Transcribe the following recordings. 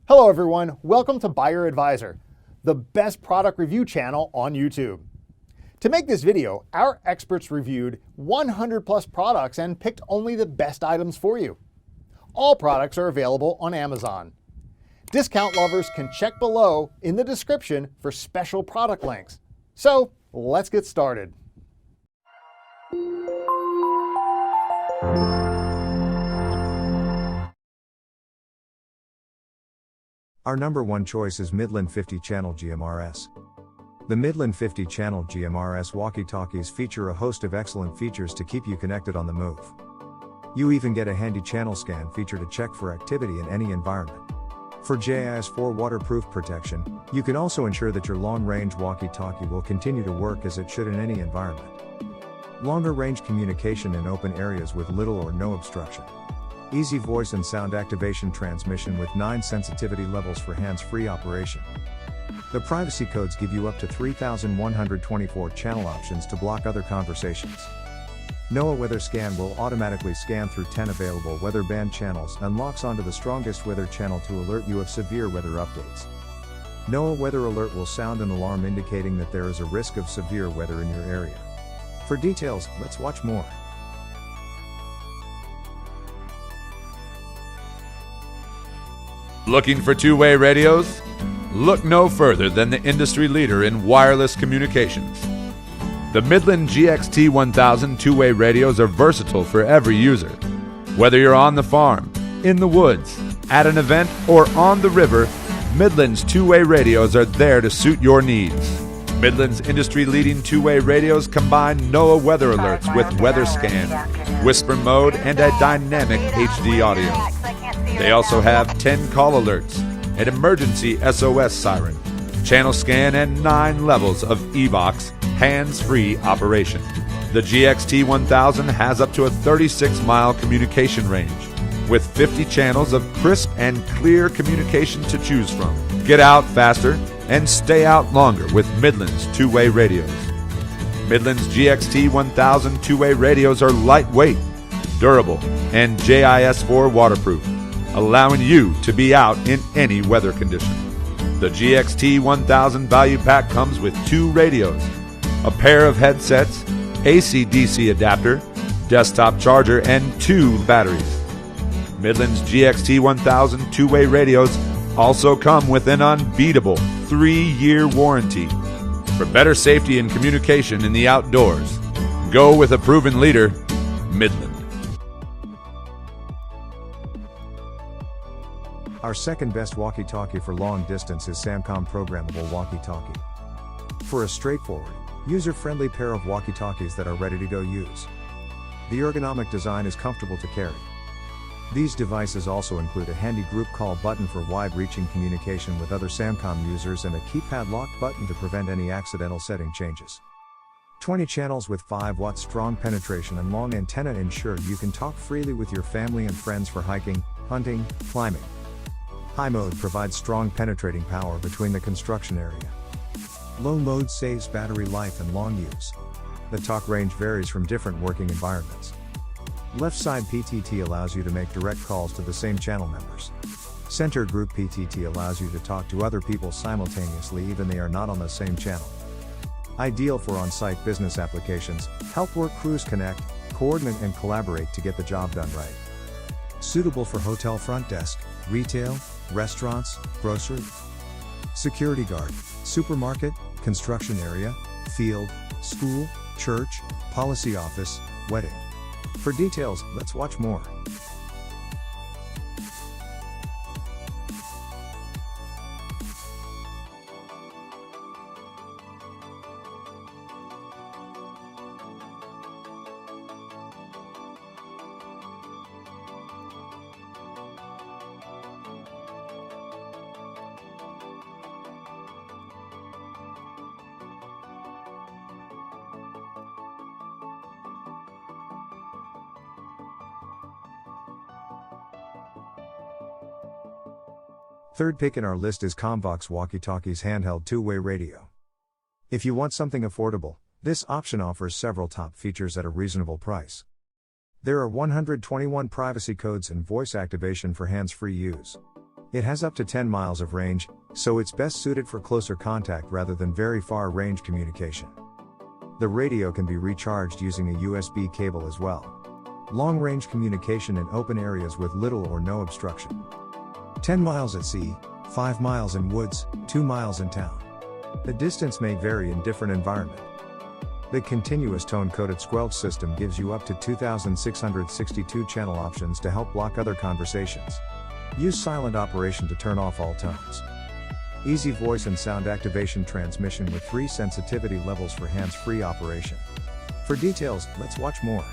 Hello everyone, welcome to Buyer Advisor, the best product review channel on YouTube. To make this video, our experts reviewed 100 plus products and picked only the best items for you. All products are available on Amazon. Discount lovers can check below in the description for special product links. So let's get started. Our number one choice is Midland 50-channel GMRS. The Midland 50-channel GMRS walkie-talkies feature a host of excellent features to keep you connected on the move. You even get a handy channel scan feature to check for activity in any environment. For JIS4 waterproof protection, you can also ensure that your long-range walkie-talkie will continue to work as it should in any environment. Longer range communication in open areas with little or no obstruction. Easy voice and sound activation transmission with 9 sensitivity levels for hands-free operation. The privacy codes give you up to 3,124 channel options to block other conversations. NOAA Weather Scan will automatically scan through 10 available weather band channels and locks onto the strongest weather channel to alert you of severe weather updates. NOAA Weather Alert will sound an alarm indicating that there is a risk of severe weather in your area. For details, let's watch more. Looking for two-way radios? Look no further than the industry leader in wireless communications. The Midland GXT1000 two-way radios are versatile for every user. Whether you're on the farm, in the woods, at an event, or on the river, Midland's two-way radios are there to suit your needs. Midland's industry-leading two-way radios combine NOAA weather alerts with weather scan, whisper mode, and a dynamic HD audio. They also have 10 call alerts, an emergency SOS siren, channel scan, and 9 levels of EVOX hands-free operation. The GXT1000 has up to a 36-mile communication range, with 50 channels of crisp and clear communication to choose from. Get out faster and stay out longer with Midland's two-way radios. Midland's GXT1000 two-way radios are lightweight, durable, and JIS4 waterproof, allowing you to be out in any weather condition. The GXT1000 value pack comes with 2 radios, a pair of headsets, AC/DC adapter, desktop charger, and 2 batteries. Midland's GXT1000 two-way radios also come with an unbeatable 3-year warranty. For better safety and communication in the outdoors, go with a proven leader, Midland. Our second best walkie-talkie for long distance is SAMCOM programmable walkie-talkie. For a straightforward, user-friendly pair of walkie-talkies that are ready to go use. The ergonomic design is comfortable to carry. These devices also include a handy group call button for wide-reaching communication with other SAMCOM users and a keypad lock button to prevent any accidental setting changes. 20 channels with 5 watt strong penetration and long antenna ensure you can talk freely with your family and friends for hiking, hunting, climbing. High mode provides strong penetrating power between the construction area. Low mode saves battery life and long use. The talk range varies from different working environments. Left side PTT allows you to make direct calls to the same channel members. Center group PTT allows you to talk to other people simultaneously even they are not on the same channel. Ideal for on-site business applications, help work crews connect, coordinate and collaborate to get the job done right. Suitable for hotel front desk, retail, restaurants, grocery, security guard, supermarket, construction area, field, school, church, policy office, wedding. For details, let's watch more. Third pick in our list is Comvox Walkie-Talkie's handheld two-way radio. If you want something affordable, this option offers several top features at a reasonable price. There are 121 privacy codes and voice activation for hands-free use. It has up to 10 miles of range, so it's best suited for closer contact rather than very far range communication. The radio can be recharged using a USB cable as well. Long-range communication in open areas with little or no obstruction. 10 miles at sea, 5 miles in woods, 2 miles in town. The distance may vary in different environments. The continuous tone-coded squelch system gives you up to 2,662 channel options to help block other conversations. Use silent operation to turn off all tones. Easy voice and sound activation transmission with 3 sensitivity levels for hands-free operation. For details, let's watch more.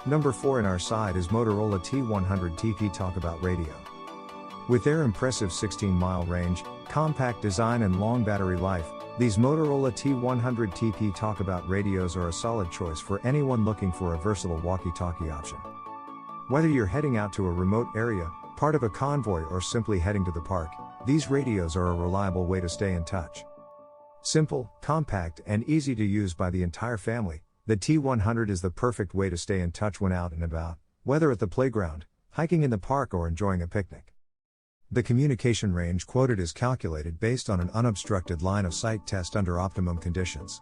Number 4 in our side is Motorola T100TP Talkabout Radio. With their impressive 16-mile range, compact design and long battery life, these Motorola T100TP Talkabout radios are a solid choice for anyone looking for a versatile walkie-talkie option. Whether you're heading out to a remote area, part of a convoy, or simply heading to the park, these radios are a reliable way to stay in touch. Simple, compact, and easy to use by the entire family, the T100 is the perfect way to stay in touch when out and about, whether at the playground, hiking in the park, or enjoying a picnic. The communication range quoted is calculated based on an unobstructed line of sight test under optimum conditions.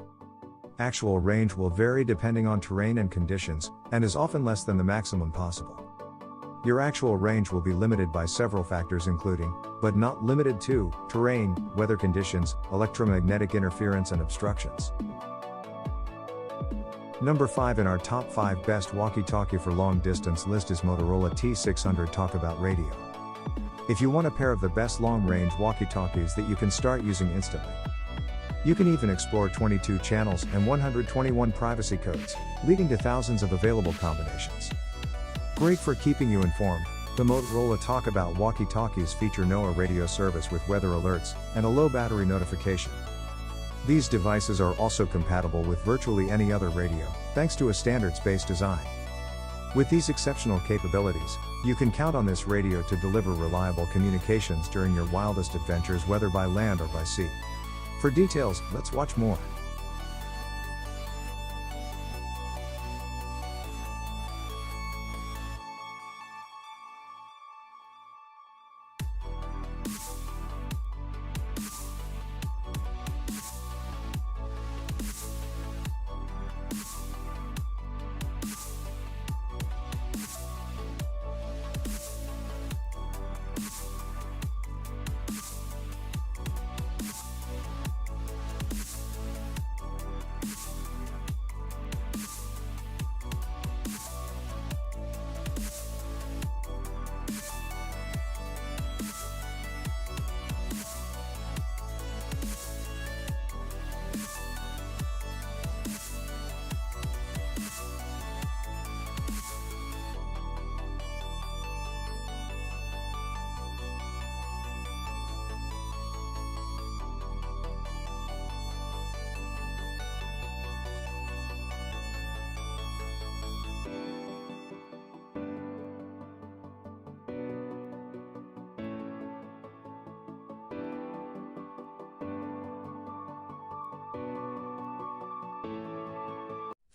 Actual range will vary depending on terrain and conditions, and is often less than the maximum possible. Your actual range will be limited by several factors including, but not limited to, terrain, weather conditions, electromagnetic interference, and obstructions. Number 5 in our top 5 best walkie-talkie for long distance list is Motorola T600 Talkabout Radio. If you want a pair of the best long-range walkie-talkies that you can start using instantly, You can even explore 22 channels and 121 privacy codes, leading to thousands of available combinations. Great for keeping you informed, the Motorola Talkabout walkie-talkies feature NOAA radio service with weather alerts and a low battery notification. These devices are also compatible with virtually any other radio, thanks to a standards-based design. With these exceptional capabilities, you can count on this radio to deliver reliable communications during your wildest adventures, whether by land or by sea. For details, let's watch more.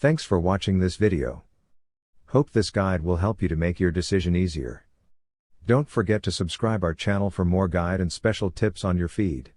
Thanks for watching this video. Hope this guide will help you to make your decision easier. Don't forget to subscribe our channel for more guide and special tips on your feed.